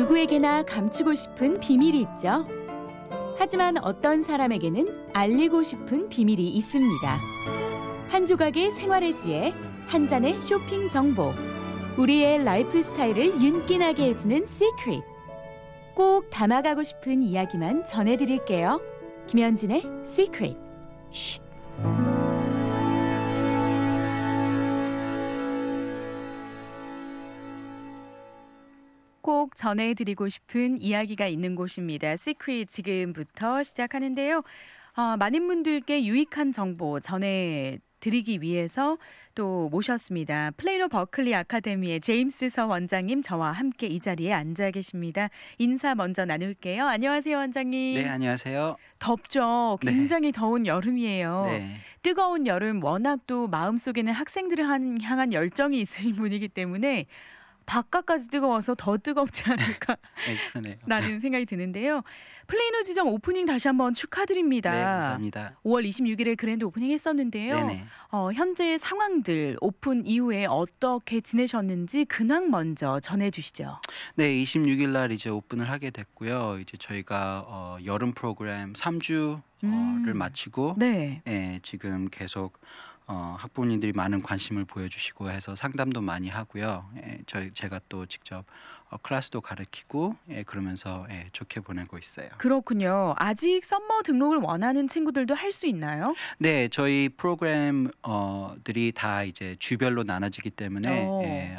누구에게나 감추고 싶은 비밀이 있죠. 하지만 어떤 사람에게는 알리고 싶은 비밀이 있습니다. 한 조각의 생활의 지혜, 한 잔의 쇼핑 정보. 우리의 라이프 스타일을 윤기나게 해주는 시크릿. 꼭 담아가고 싶은 이야기만 전해드릴게요. 김현진의 시크릿. 쉿. 꼭 전해드리고 싶은 이야기가 있는 곳입니다. 시크릿 지금부터 시작하는데요. 많은 분들께 유익한 정보 전해드리기 위해서 또 모셨습니다. 플레이노 버클리 아카데미의 제임스 서 원장님 저와 함께 이 자리에 앉아 계십니다. 인사 먼저 나눌게요. 안녕하세요, 원장님. 네, 안녕하세요. 덥죠. 굉장히 더운 여름이에요. 네. 뜨거운 여름 워낙 또 마음속에는 학생들을 향한 열정이 있으신 분이기 때문에 바깥까지 뜨거워서 더 뜨겁지 않을까 네, 그러네요. 라는 생각이 드는데요. 플레이노 지점 오프닝 다시 한번 축하드립니다. 네, 감사합니다. 5월 26일에 그랜드 오프닝 했었는데요. 네네. 현재 상황들 오픈 이후에 어떻게 지내셨는지 근황 먼저 전해주시죠. 네, 26일 날 이제 오픈을 하게 됐고요. 이제 저희가 여름 프로그램 3주를 마치고 네. 지금 계속 학부모님들이 많은 관심을 보여주시고 해서 상담도 많이 하고요. 제가 또 직접 클래스도 가르치고 그러면서 좋게 보내고 있어요. 그렇군요. 아직 썸머 등록을 원하는 친구들도 할 수 있나요? 네, 저희 프로그램들이 다 이제 주별로 나눠지기 때문에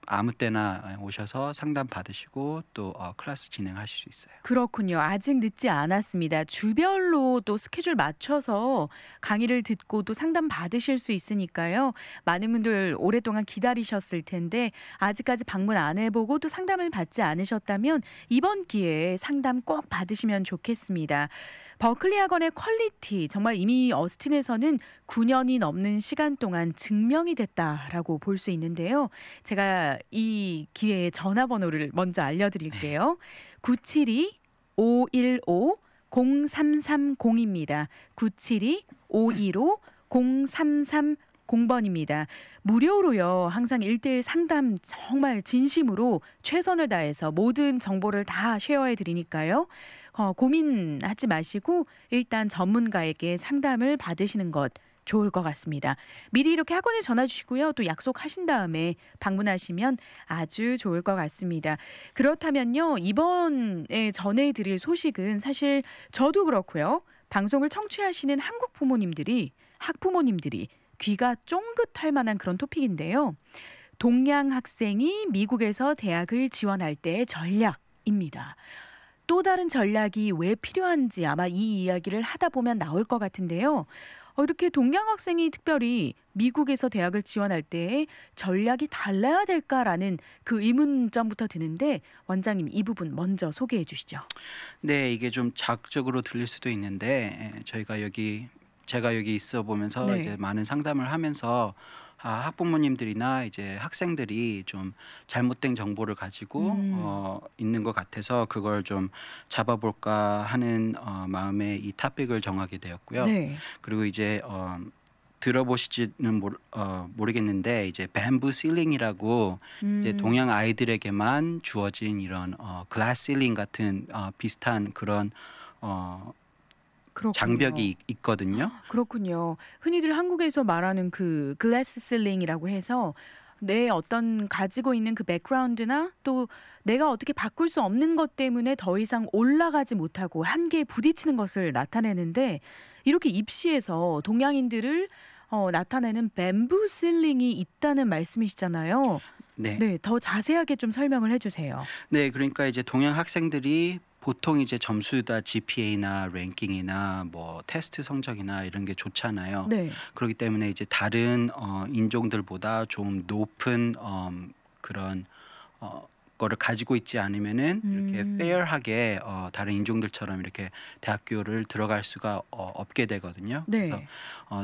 아무 때나 오셔서 상담 받으시고 또 클래스 진행하실 수 있어요. 그렇군요. 아직 늦지 않았습니다. 주별로 또 스케줄 맞춰서 강의를 듣고 또 상담 받으실 수 있으니까요. 많은 분들 오랫동안 기다리셨을 텐데 아직까지 방문 안 해보고 또 상담을 받지 않으셨다면 이번 기회에 상담 꼭 받으시면 좋겠습니다. 버클리 학원의 퀄리티 정말 이미 어스틴에서는 9년이 넘는 시간 동안 증명이 됐다라고 볼 수 있는데요. 제가 이 기회에 전화번호를 먼저 알려드릴게요. 972-515-0330입니다. 972-515-0330번입니다. 무료로요. 항상 1:1 상담 정말 진심으로 최선을 다해서 모든 정보를 다 쉐어해 드리니까요. 고민하지 마시고 일단 전문가에게 상담을 받으시는 것 좋을 것 같습니다. 미리 이렇게 학원에 전화 주시고요. 또 약속하신 다음에 방문하시면 아주 좋을 것 같습니다. 그렇다면요. 이번에 전해드릴 소식은 사실 저도 그렇고요. 방송을 청취하시는 한국 부모님들이 학부모님들이 귀가 쫑긋할 만한 그런 토픽인데요. 동양 학생이 미국에서 대학을 지원할 때의 전략입니다. 또 다른 전략이 왜 필요한지 아마 이 이야기를 하다 보면 나올 것 같은데요. 이렇게 동양 학생이 특별히 미국에서 대학을 지원할 때 전략이 달라야 될까라는 그 의문점부터 드는데 원장님 이 부분 먼저 소개해 주시죠. 네, 이게 좀 자극적으로 들릴 수도 있는데 제가 여기 있어 보면서 이제 많은 상담을 하면서 학부모님들이나 이제 학생들이 좀 잘못된 정보를 가지고 있는 것 같아서 그걸 좀 잡아볼까 하는 마음에 이 토픽을 정하게 되었고요. 네. 그리고 이제 들어보실지는 모르겠는데 이제 뱀부 실링이라고 이제 동양 아이들에게만 주어진 이런 글라스 실링 같은 비슷한 그런 그렇군요. 장벽이 있거든요. 그렇군요. 흔히들 한국에서 말하는 그 글래스 실링이라고 해서 내 어떤 가지고 있는 그 백그라운드나 또 내가 어떻게 바꿀 수 없는 것 때문에 더 이상 올라가지 못하고 한계에 부딪히는 것을 나타내는데 이렇게 입시에서 동양인들을 나타내는 뱀부 실링이 있다는 말씀이시잖아요. 네. 더 자세하게 좀 설명을 해주세요. 네, 그러니까 이제 동양 학생들이 보통 이제 점수다 GPA나 랭킹이나 뭐 테스트 성적이나 이런 게 좋잖아요. 네. 그렇기 때문에 이제 다른 인종들보다 좀 높은 그런 거를 가지고 있지 않으면은 이렇게 페어하게 다른 인종들처럼 이렇게 대학교를 들어갈 수가 없게 되거든요. 네. 그래서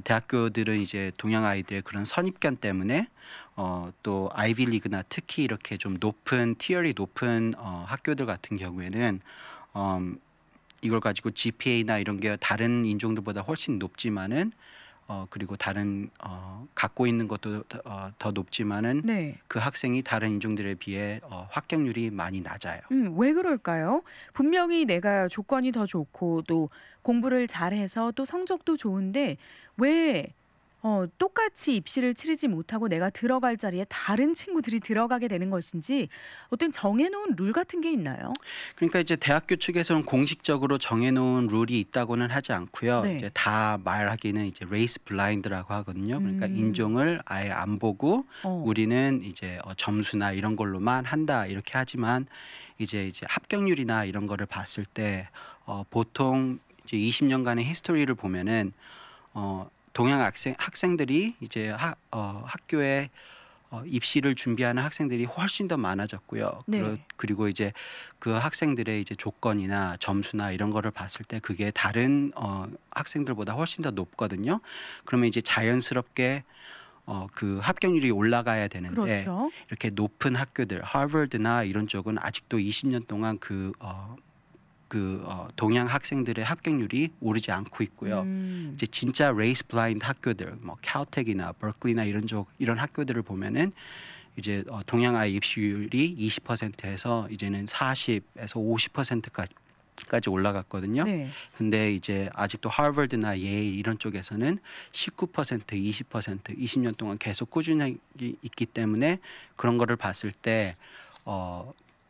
대학교들은 이제 동양 아이들의 그런 선입견 때문에 또 아이비리그나 특히 이렇게 좀 높은 티어리 높은 학교들 같은 경우에는 이걸 가지고 GPA나 이런 게 다른 인종들보다 훨씬 높지만은 그리고 다른 갖고 있는 것도 더 높지만은 네. 그 학생이 다른 인종들에 비해 합격률이 많이 낮아요. 왜 그럴까요? 분명히 내가 조건이 더 좋고 또 공부를 잘해서 또 성적도 좋은데 왜 똑같이 입시를 치르지 못하고 내가 들어갈 자리에 다른 친구들이 들어가게 되는 것인지 어떤 정해놓은 룰 같은 게 있나요? 그러니까 이제 대학교 측에서는 공식적으로 정해놓은 룰이 있다고는 하지 않고요. 네. 이제 다 말하기는 이제 레이스 블라인드라고 하거든요. 그러니까 음. 인종을 아예 안 보고 어. 우리는 이제 점수나 이런 걸로만 한다 이렇게 하지만 이제 합격률이나 이런 거를 봤을 때 보통 이제 20년간의 히스토리를 보면은 동양 학생들이 이제 학교에 입시를 준비하는 학생들이 훨씬 더 많아졌고요. 네. 그리고 이제 그 학생들의 이제 조건이나 점수나 이런 거를 봤을 때 그게 다른 학생들보다 훨씬 더 높거든요. 그러면 이제 자연스럽게 그 합격률이 올라가야 되는데 그렇죠. 이렇게 높은 학교들, 하버드나 이런 쪽은 아직도 20년 동안 동양 학생들의 합격률이 오르지 않고 있고요. 이제 진짜 레이스 블라인드 학교들, 뭐 캘텍이나 버클리나 이런 학교들을 보면은 이제 동양 아이 입시율이 20%에서 이제는 40에서 50%까지 올라갔거든요. 네. 근데 이제 아직도 하버드나 예일 이런 쪽에서는 19%, 20%, 20년 동안 계속 꾸준히 있기 때문에 그런 거를 봤을 때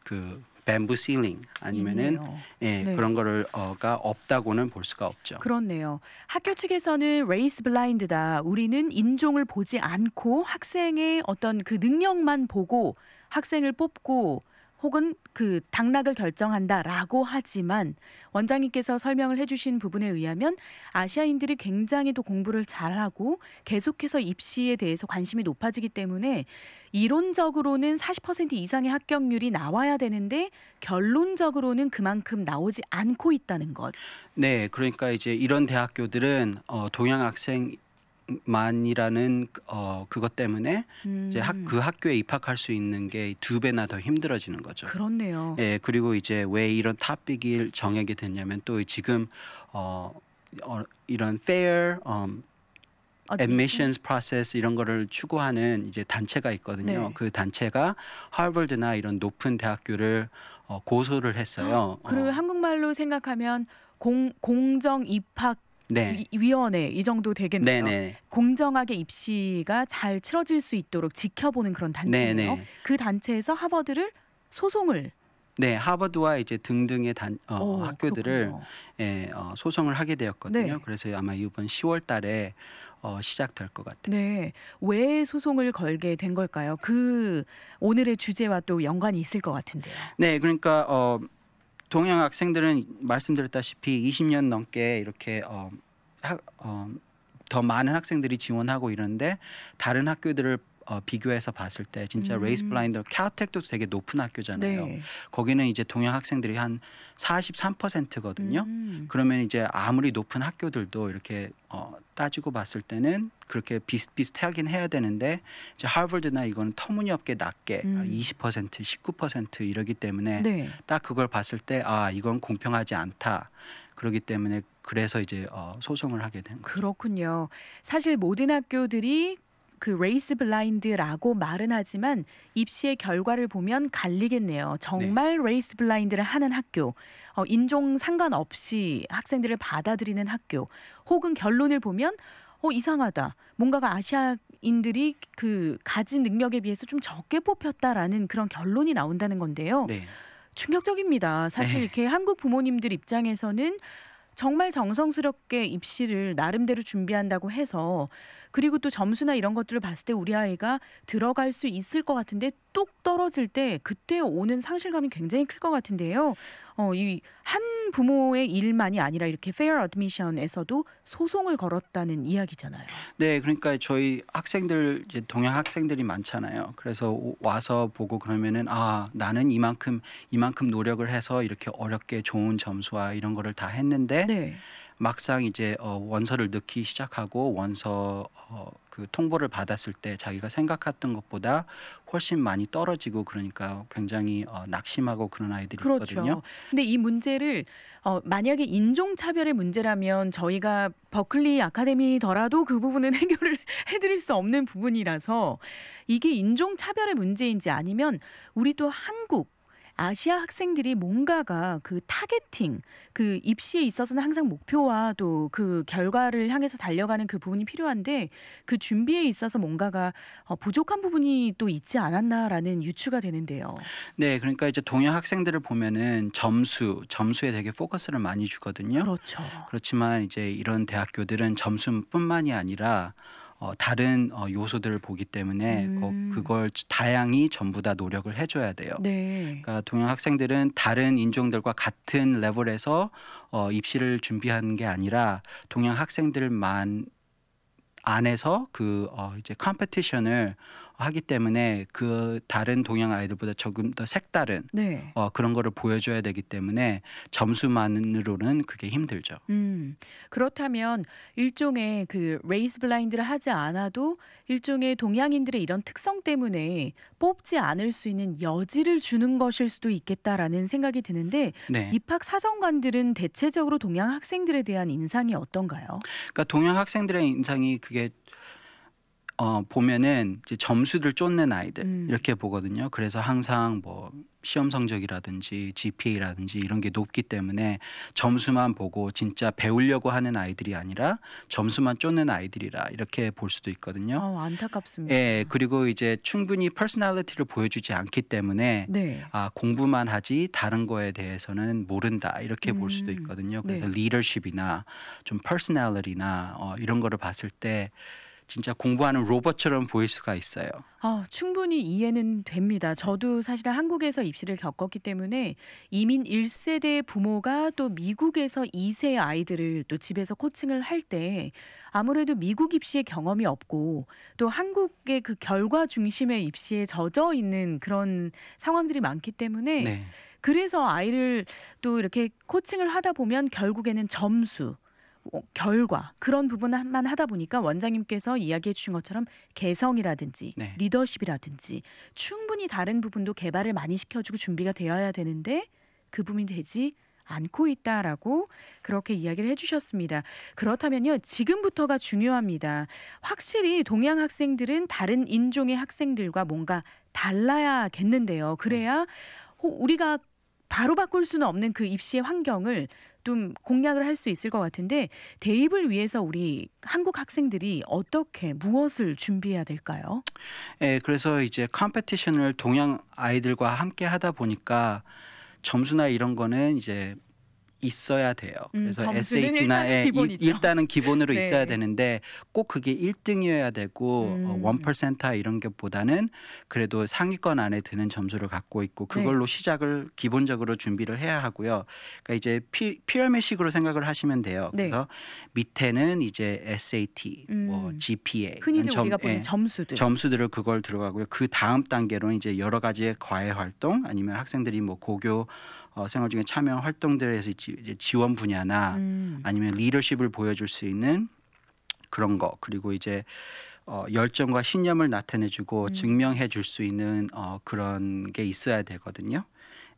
그 뱀부 실링 아니면은 예, 네. 그런 거를가 없다고는 볼 수가 없죠. 그렇네요. 학교 측에서는 레이스 블라인드다. 우리는 인종을 보지 않고 학생의 어떤 그 능력만 보고 학생을 뽑고 혹은 그 당락을 결정한다라고 하지만 원장님께서 설명을 해주신 부분에 의하면 아시아인들이 굉장히 또 공부를 잘하고 계속해서 입시에 대해서 관심이 높아지기 때문에 이론적으로는 40% 이상의 합격률이 나와야 되는데 결론적으로는 그만큼 나오지 않고 있다는 것. 네, 그러니까 이제 이런 대학교들은 동양 학생만이라는 그것 때문에 이제 그 학교에 입학할 수 있는 게 2배나 더 힘들어지는 거죠. 그렇네요. 예, 그리고 이제 왜 이런 토픽을 정하게 됐냐면 또 지금 이런 fair admissions process 이런 거를 추구하는 이제 단체가 있거든요. 네. 그 단체가 하버드나 이런 높은 대학교를 고소를 했어요. 그리고 한국말로 생각하면 공정 입학 네. 위원회 이 정도 되겠네요. 네네. 공정하게 입시가 잘 치러질 수 있도록 지켜보는 그런 단체예요. 네네. 그 단체에서 하버드를 소송을 네, 하버드와 이제 등등의 학교들을 그렇군요. 소송을 하게 되었거든요. 네. 그래서 아마 이번 10월 달에 시작될 것 같아요. 네. 왜 소송을 걸게 된 걸까요? 그 오늘의 주제와 또 연관이 있을 것 같은데요. 네, 그러니까 동양 학생들은 말씀드렸다시피 20년 넘게 이렇게 더 많은 학생들이 지원하고 이러는데 다른 학교들을 비교해서 봤을 때 진짜 레이스 블라인드 캘텍도 되게 높은 학교잖아요. 네. 거기는 이제 동양 학생들이 한 43%거든요. 그러면 이제 아무리 높은 학교들도 이렇게 따지고 봤을 때는 그렇게 비슷비슷하긴 해야 되는데 이제 하버드나 이거는 터무니없게 낮게 20%, 19% 이러기 때문에 네. 딱 그걸 봤을 때 이건 공평하지 않다. 그러기 때문에 그래서 이제 소송을 하게 된 거죠. 그렇군요. 사실 모든 학교들이 그 레이스 블라인드라고 말은 하지만 입시의 결과를 보면 갈리겠네요. 정말 레이스 블라인드를 하는 학교, 인종 상관없이 학생들을 받아들이는 학교, 혹은 결론을 보면 이상하다. 뭔가가 아시아인들이 그 가진 능력에 비해서 좀 적게 뽑혔다라는 그런 결론이 나온다는 건데요. 네. 충격적입니다. 사실 네. 이렇게 한국 부모님들 입장에서는 정말 정성스럽게 입시를 나름대로 준비한다고 해서 그리고 또 점수나 이런 것들을 봤을 때 우리 아이가 들어갈 수 있을 것 같은데 뚝 떨어질 때 그때 오는 상실감이 굉장히 클 것 같은데요. 이 한 부모의 일만이 아니라 이렇게 Fair Admission에서도 소송을 걸었다는 이야기잖아요. 네, 그러니까 저희 학생들 이제 동양 학생들이 많잖아요. 그래서 와서 보고 그러면은 나는 이만큼 노력을 해서 이렇게 어렵게 좋은 점수와 이런 거를 다 했는데 네. 막상 이제 원서를 넣기 시작하고 원서 그 통보를 받았을 때 자기가 생각했던 것보다 훨씬 많이 떨어지고 그러니까 굉장히 낙심하고 그런 아이들이 있거든요. 그렇죠. 근데 이 문제를 만약에 인종차별의 문제라면 저희가 버클리 아카데미더라도 그 부분은 해결을 해드릴 수 없는 부분이라서 이게 인종차별의 문제인지 아니면 우리 또 한국 아시아 학생들이 뭔가가 그 타겟팅, 그 입시에 있어서는 항상 목표와 또 그 결과를 향해서 달려가는 그 부분이 필요한데 그 준비에 있어서 뭔가가 부족한 부분이 또 있지 않았나라는 유추가 되는데요. 네, 그러니까 이제 동양 학생들을 보면은 점수에 되게 포커스를 많이 주거든요. 그렇죠. 그렇지만 이제 이런 대학교들은 점수뿐만이 아니라 다른 요소들을 보기 때문에 그걸 다양히 전부 다 노력을 해줘야 돼요. 네. 그러니까 동양 학생들은 다른 인종들과 같은 레벨에서 입시를 준비하는 게 아니라 동양 학생들만 안에서 이제 컴피티션을 하기 때문에 그 다른 동양 아이들보다 조금 더 색다른 네. 그런 거를 보여줘야 되기 때문에 점수만으로는 그게 힘들죠. 그렇다면 일종의 그 레이스 블라인드를 하지 않아도 일종의 동양인들의 이런 특성 때문에 뽑지 않을 수 있는 여지를 주는 것일 수도 있겠다라는 생각이 드는데 네. 입학 사정관들은 대체적으로 동양 학생들에 대한 인상이 어떤가요? 그러니까 동양 학생들의 인상이 그게 보면은 이제 점수를 쫓는 아이들 이렇게 보거든요. 그래서 항상 뭐 시험 성적이라든지 GPA라든지 이런 게 높기 때문에 점수만 보고 진짜 배우려고 하는 아이들이 아니라 점수만 쫓는 아이들이라 이렇게 볼 수도 있거든요. 안타깝습니다. 예, 그리고 이제 충분히 퍼스널리티를 보여주지 않기 때문에 네. 공부만 하지 다른 거에 대해서는 모른다 이렇게 볼 수도 있거든요. 그래서 네. 리더십이나 좀 퍼스널리티나 이런 거를 봤을 때 진짜 공부하는 로봇처럼 보일 수가 있어요. 충분히 이해는 됩니다. 저도 사실은 한국에서 입시를 겪었기 때문에 이민 1세대 부모가 또 미국에서 2세 아이들을 또 집에서 코칭을 할 때 아무래도 미국 입시의 경험이 없고 또 한국의 그 결과 중심의 입시에 젖어 있는 그런 상황들이 많기 때문에 네. 그래서 아이를 또 이렇게 코칭을 하다 보면 결국에는 점수 결과 그런 부분만 하다 보니까 원장님께서 이야기해 주신 것처럼 개성이라든지 네. 리더십이라든지 충분히 다른 부분도 개발을 많이 시켜주고 준비가 되어야 되는데 그 부분이 되지 않고 있다라고 그렇게 이야기를 해주셨습니다. 그렇다면요, 지금부터가 중요합니다. 확실히 동양 학생들은 다른 인종의 학생들과 뭔가 달라야겠는데요. 그래야 우리가 바로 바꿀 수는 없는 그 입시의 환경을 좀 공략을 할 수 있을 것 같은데 대입을 위해서 우리 한국 학생들이 어떻게 무엇을 준비해야 될까요? 예, 그래서 이제 컴피티션을 동양 아이들과 함께 하다 보니까 점수나 이런 거는 이제 있어야 돼요. 그래서 점수는 SAT나 일단은 기본이죠. 일단은 기본으로 네. 있어야 되는데 꼭 그게 1등이어야 되고 1% 이런 것보다는 그래도 상위권 안에 드는 점수를 갖고 있고 그걸로 시작을 기본적으로 준비를 해야 하고요. 그러니까 이제 피라미드식으로 생각을 하시면 돼요. 네. 그래서 밑에는 이제 SAT, 뭐 GPA, 흔히들 우리가 보는 점수들을 그걸 들어가고요. 그 다음 단계로는 이제 여러 가지의 과외 활동 아니면 학생들이 뭐 고교 생활 중에 참여 활동들에서 이제 지원 분야나 아니면 리더십을 보여줄 수 있는 그런 거 그리고 이제 열정과 신념을 나타내주고 증명해줄 수 있는 그런 게 있어야 되거든요.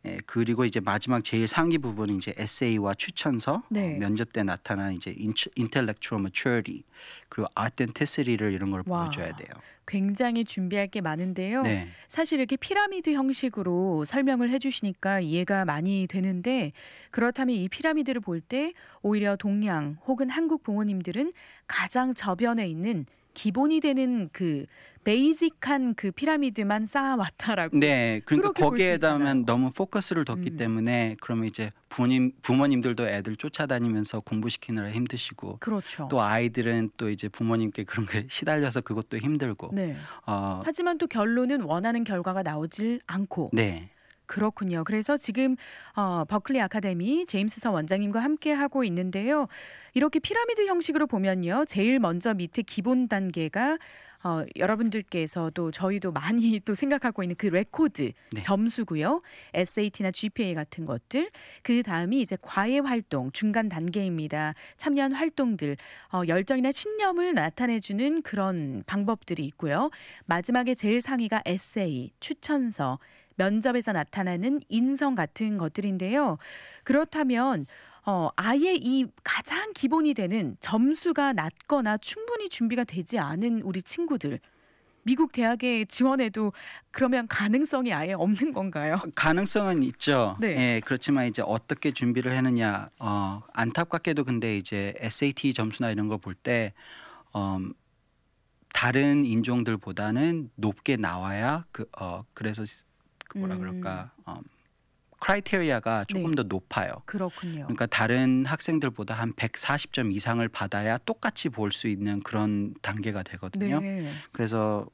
예, 그리고 이제 마지막 제일 상위 부분은 이제 에세이와 추천서, 면접 때 나타나는 이제 intellectual maturity 그리고 authenticity를 이런 걸 보여줘야 돼요. 굉장히 준비할 게 많은데요. 네. 사실 이렇게 피라미드 형식으로 설명을 해주시니까 이해가 많이 되는데 그렇다면 이 피라미드를 볼 때 오히려 동양 혹은 한국 부모님들은 가장 저변에 있는 기본이 되는 그 베이직한 그 피라미드만 쌓아왔다라고. 네, 그러니까 그렇게 볼수 거기에다만 있잖아요. 너무 포커스를 뒀기 때문에 그러면 이제 부모님들도 애들 쫓아다니면서 공부시키느라 힘드시고 그렇죠. 또 아이들은 또 이제 부모님께 그런 게 시달려서 그것도 힘들고. 네. 하지만 또 결론은 원하는 결과가 나오질 않고. 네. 그렇군요. 그래서 지금 버클리 아카데미 제임스 원장님과 함께 하고 있는데요. 이렇게 피라미드 형식으로 보면요. 제일 먼저 밑에 기본 단계가 여러분들께서도 저희도 많이 또 생각하고 있는 그 레코드 네. 점수고요. SAT나 GPA 같은 것들. 그다음이 이제 과외 활동 중간 단계입니다. 참여한 활동들, 열정이나 신념을 나타내 주는 그런 방법들이 있고요. 마지막에 제일 상위가 에세이, 추천서, 면접에서 나타나는 인성 같은 것들인데요. 그렇다면 아예 이 가장 기본이 되는 점수가 낮거나 충분히 준비가 되지 않은 우리 친구들, 미국 대학에 지원해도 그러면 가능성이 아예 없는 건가요? 가능성은 있죠. 네. 예, 그렇지만 이제 어떻게 준비를 했느냐. 안타깝게도 근데 이제 SAT 점수나 이런 걸 볼 때 다른 인종들보다는 높게 나와야 그래서 그 뭐라 그럴까 크라이테리아가 조금 네. 더 높아요. 그렇군요. 그러니까 다른 학생들보다 한 140점 이상을 받아야 똑같이 볼 수 있는 그런 단계가 되거든요. 네. 그래서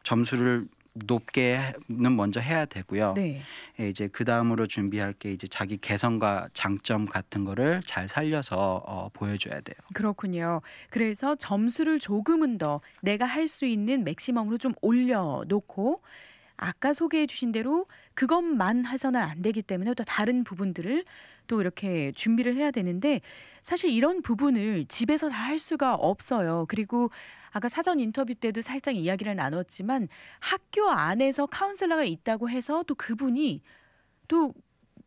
점수를 높게는 먼저 해야 되고요. 네. 예, 이제 그 다음으로 준비할 게 이제 자기 개성과 장점 같은 거를 잘 살려서 보여줘야 돼요. 그렇군요. 그래서 점수를 조금은 더 내가 할 수 있는 맥시멈으로 좀 올려놓고 아까 소개해 주신 대로 그것만 해서는 안 되기 때문에 또 다른 부분들을 또 이렇게 준비를 해야 되는데 사실 이런 부분을 집에서 다 할 수가 없어요. 그리고 아까 사전 인터뷰 때도 살짝 이야기를 나눴지만 학교 안에서 카운셀러가 있다고 해서 또 그분이 또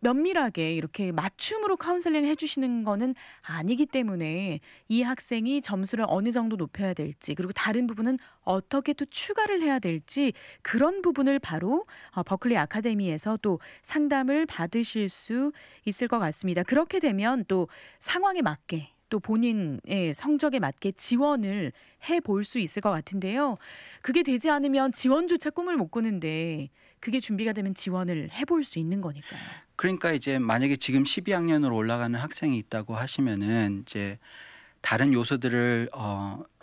면밀하게 이렇게 맞춤으로 카운셀링을 해주시는 거는 아니기 때문에 이 학생이 점수를 어느 정도 높여야 될지 그리고 다른 부분은 어떻게 또 추가를 해야 될지 그런 부분을 바로 버클리 아카데미에서 또 상담을 받으실 수 있을 것 같습니다. 그렇게 되면 또 상황에 맞게 또 본인의 성적에 맞게 지원을 해볼 수 있을 것 같은데요. 그게 되지 않으면 지원조차 꿈을 못 꾸는데 그게 준비가 되면 지원을 해볼 수 있는 거니까요. 그러니까 이제 만약에 지금 12학년으로 올라가는 학생이 있다고 하시면은 이제 다른 요소들을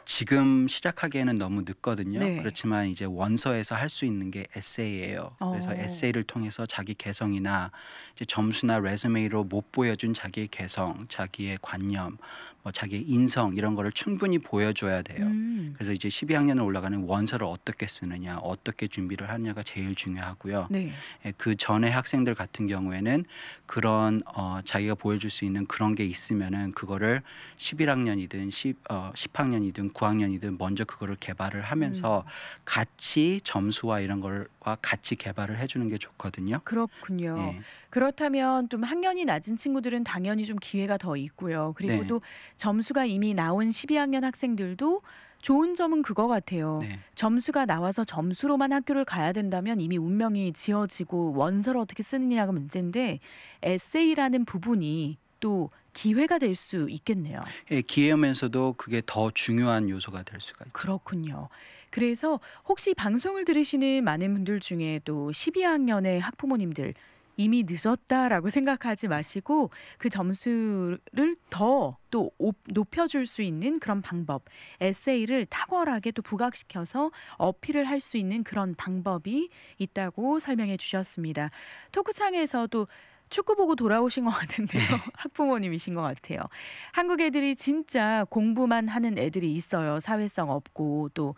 지금 시작하기에는 너무 늦거든요. 네. 그렇지만 이제 원서에서 할 수 있는 게 에세이예요. 그래서 에세이를 통해서 자기 개성이나 이제 점수나 레즈메이로 못 보여준 자기의 개성, 자기의 관념, 뭐 자기의 인성 이런 거를 충분히 보여줘야 돼요. 그래서 이제 12학년을 올라가는 원서를 어떻게 쓰느냐, 어떻게 준비를 하느냐가 제일 중요하고요. 네. 예, 그 전에 학생들 같은 경우에는 그런 자기가 보여줄 수 있는 그런 게 있으면은 그거를 11학년이든 10학년이든 9학년이든 먼저 그거를 개발을 하면서 같이 점수와 이런 걸과 같이 개발을 해주는 게 좋거든요. 그렇군요. 예. 그렇다면 좀 학년이 낮은 친구들은 당연히 좀 기회가 더 있고요. 그리고 네. 또 점수가 이미 나온 12학년 학생들도 좋은 점은 그거 같아요. 네. 점수가 나와서 점수로만 학교를 가야 된다면 이미 운명이 지어지고 원서를 어떻게 쓰느냐가 문제인데 에세이라는 부분이 또 기회가 될 수 있겠네요. 예, 기회면서도 그게 더 중요한 요소가 될 수가 있죠. 그렇군요. 그래서 혹시 방송을 들으시는 많은 분들 중에 또 12학년의 학부모님들 이미 늦었다라고 생각하지 마시고 그 점수를 더 또 높여줄 수 있는 그런 방법, 에세이를 탁월하게 또 부각시켜서 어필을 할 수 있는 그런 방법이 있다고 설명해 주셨습니다. 토크창에서도 축구 보고 돌아오신 것 같은데요. 학부모님이신 것 같아요. 한국 애들이 진짜 공부만 하는 애들이 있어요. 사회성 없고 또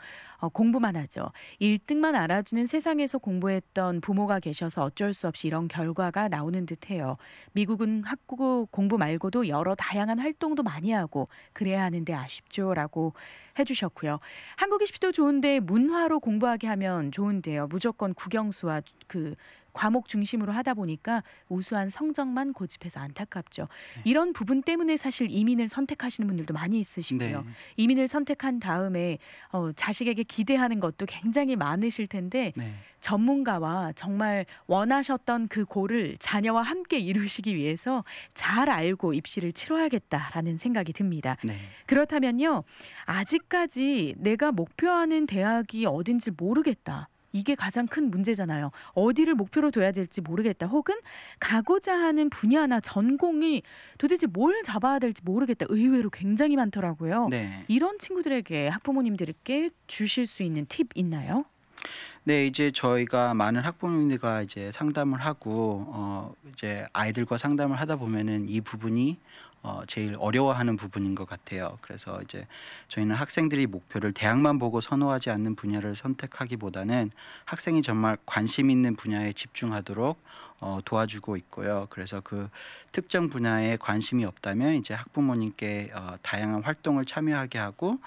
공부만 하죠. 1등만 알아주는 세상에서 공부했던 부모가 계셔서 어쩔 수 없이 이런 결과가 나오는 듯해요. 미국은 학교 공부 말고도 여러 다양한 활동도 많이 하고 그래야 하는데 아쉽죠라고 해주셨고요. 한국이 쉽도 좋은데 문화로 공부하게 하면 좋은데요. 무조건 국영수와 그 과목 중심으로 하다 보니까 우수한 성적만 고집해서 안타깝죠. 이런 부분 때문에 사실 이민을 선택하시는 분들도 많이 있으시고요. 네. 이민을 선택한 다음에 자식에게 기대하는 것도 굉장히 많으실 텐데 네. 전문가와 정말 원하셨던 그 골을 자녀와 함께 이루시기 위해서 잘 알고 입시를 치러야겠다라는 생각이 듭니다. 네. 그렇다면요. 아직까지 내가 목표하는 대학이 어딘지 모르겠다. 이게 가장 큰 문제잖아요. 어디를 목표로 둬야 될지 모르겠다. 혹은 가고자 하는 분야나 전공이 도대체 뭘 잡아야 될지 모르겠다. 의외로 굉장히 많더라고요. 네. 이런 친구들에게 학부모님들께 주실 수 있는 팁 있나요? 네, 이제 저희가 많은 학부모님들과 이제 상담을 하고 이제 아이들과 상담을 하다 보면은 이 부분이 제일 어려워하는 부분인 것 같아요. 그래서 이제 저희는 학생들이 목표를 대학만 보고 선호하지 않는 분야를 선택하기보다는 학생이 정말 관심 있는 분야에 집중하도록 도와주고 있고요. 그래서 그 특정 분야에 관심이 없다면 이제 학부모님께 다양한 활동을 참여하게 하고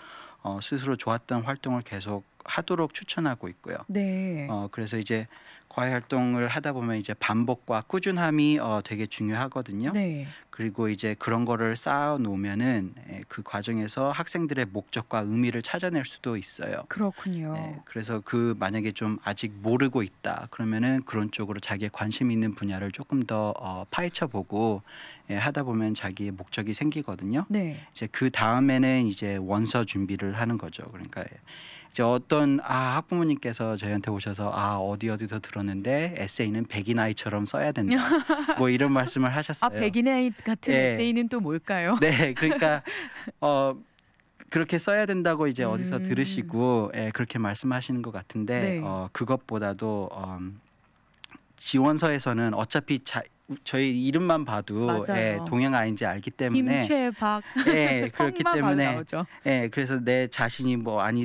스스로 좋았던 활동을 계속 하도록 추천하고 있고요. 네. 그래서 이제 과외 활동을 하다 보면 이제 반복과 꾸준함이 되게 중요하거든요. 네. 그리고 이제 그런 거를 쌓아 놓으면은 그 과정에서 학생들의 목적과 의미를 찾아낼 수도 있어요. 그렇군요. 그래서 만약에 좀 아직 모르고 있다 그러면은 그런 쪽으로 자기의 관심 있는 분야를 조금 더 파헤쳐 보고 하다 보면 자기의 목적이 생기거든요. 네. 이제 그 다음에는 이제 원서 준비를 하는 거죠. 그러니까 이제 어떤 학부모님께서 저희한테 오셔서 어디서 들었는데 에세이는 백인아이처럼 써야 된다. 뭐 이런 말씀을 하셨어요. 백인아이 같은 예. 에세이는 또 뭘까요? 네, 그러니까 그렇게 써야 된다고 이제 어디서 들으시고 그렇게 말씀하시는 것 같은데 네. 그것보다도 지원서에서는 어차피 저희 이름만 봐도 맞아요. 동양 아이인지 알기 때문에 김최박 그렇기 성만 봐도 때문에 나오죠. 그래서 내 자신이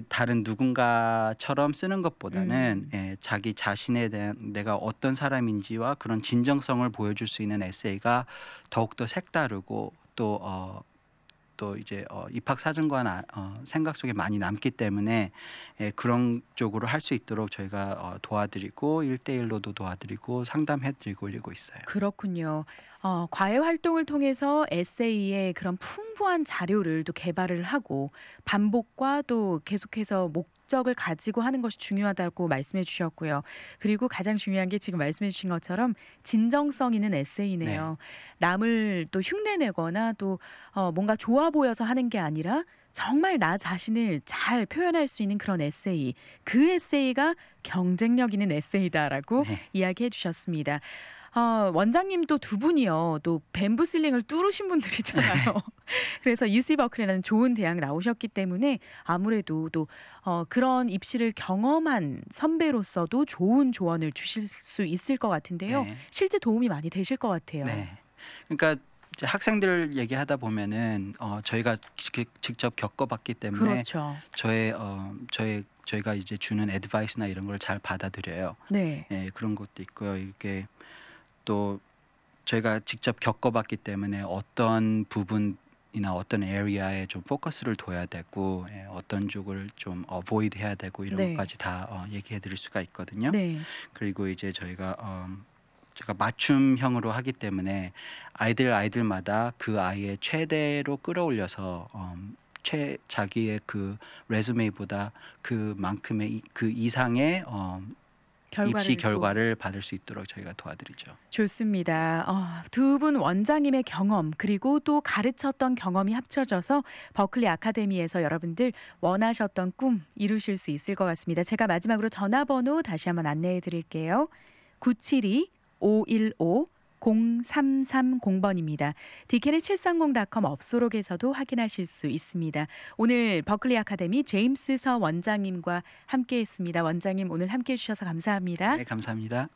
다른 누군가처럼 쓰는 것보다는 자기 자신에 대한 내가 어떤 사람인지와 그런 진정성을 보여줄 수 있는 에세이가 더욱더 색다르고 또 이제 입학 사정관 생각 속에 많이 남기 때문에 그런 쪽으로 할 수 있도록 저희가 도와드리고 1대1로도 도와드리고 상담해드리고 이러고 있어요. 그렇군요. 과외 활동을 통해서 에세이의 그런 풍부한 자료를 또 개발을 하고 반복과 또 계속해서 목적을 가지고 하는 것이 중요하다고 말씀해 주셨고요. 그리고 가장 중요한 게 지금 말씀해 주신 것처럼 진정성 있는 에세이네요. 남을 또 흉내내거나 또 뭔가 좋아 보여서 하는 게 아니라 정말 나 자신을 잘 표현할 수 있는 그런 에세이. 그 에세이가 경쟁력 있는 에세이다라고 이야기해 주셨습니다. 원장님도 두 분이요. 또 밴부슬링을 뚫으신 분들이잖아요. 그래서 UC 버클리라는 좋은 대학 나오셨기 때문에 아무래도 또 그런 입시를 경험한 선배로서도 좋은 조언을 주실 수 있을 것 같은데요. 네. 실제 도움이 많이 되실 것 같아요. 네. 그러니까 이제 학생들 얘기하다 보면은 저희가 직접 겪어봤기 때문에 그렇죠. 저희가 이제 주는 애드바이스나 이런 걸 잘 받아들여요. 네. 그런 것도 있고요. 이게 또 저희가 직접 겪어봤기 때문에 어떤 부분이나 어떤 에리아에 좀 포커스를 둬야 되고 어떤 쪽을 좀 어보이드 해야 되고 이런 네. 것까지 다 얘기해 드릴 수가 있거든요. 네. 그리고 이제 제가 맞춤형으로 하기 때문에 아이들마다 그 아이의 최대로 끌어올려서 자기의 그 레즈메이보다 그만큼의 그 이상의 입시 결과를 받을 수 있도록 저희가 도와드리죠. 좋습니다. 두 분 원장님의 경험 그리고 또 가르쳤던 경험이 합쳐져서 버클리 아카데미에서 여러분들 원하셨던 꿈 이루실 수 있을 것 같습니다. 제가 마지막으로 전화번호 다시 한번 안내해 드릴게요. 972-515-0330번입니다. dkn730.com 업소록에서도 확인하실 수 있습니다. 오늘 버클리 아카데미 제임스 서 원장님과 함께했습니다. 원장님 오늘 함께해 주셔서 감사합니다. 네, 감사합니다.